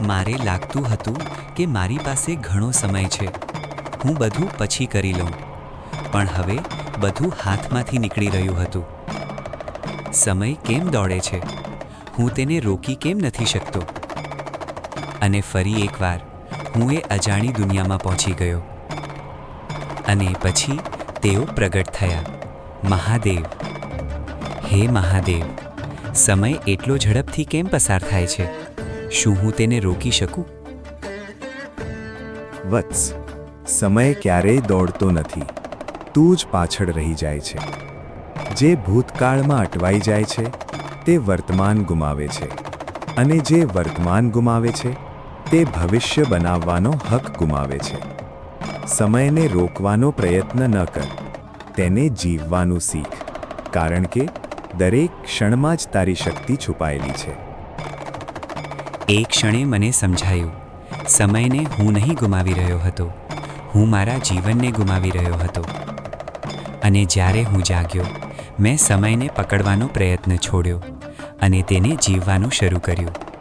મારે લાગતું હતું કે મારી પાસે ઘણો સમય છે, હું બધું પછી કરી લઉં, પણ હવે બધું હાથમાંથી નીકળી રહ્યું હતું. સમય કેમ દોડે છે? હું તેને રોકી કેમ નથી શકતો? અને ફરી એકવાર હું એ અજાણી દુનિયામાં પહોંચી ગયો. અને પછી તેઓ પ્રગટ થયા, મહાદેવ. હે મહાદેવ, સમય એટલો ઝડપથી કેમ પસાર થાય છે? શું હું તેને રોકી શકું? વત્સ, સમય ક્યારેય દોડતો નથી, તું જ પાછળ રહી જાય છે. જે ભૂતકાળમાં અટવાઈ જાય છે તે વર્તમાન ગુમાવે છે, અને જે વર્તમાન ગુમાવે છે તે ભવિષ્ય બનાવવાનો હક ગુમાવે છે. સમયને રોકવાનો પ્રયત્ન ન કર, તેને જીવવાનું શીખ, કારણ કે દરેક ક્ષણમાં જ તારી શક્તિ છુપાયેલી છે. એ ક્ષણે મને સમજાયું, સમયને હું નહીં ગુમાવી રહ્યો હતો, હું મારા જીવનને ગુમાવી રહ્યો હતો. અને જ્યારે હું જાગ્યો, મેં સમયને પકડવાનો પ્રયત્ન છોડ્યો અને તેને જીવવાનું શરૂ કર્યું.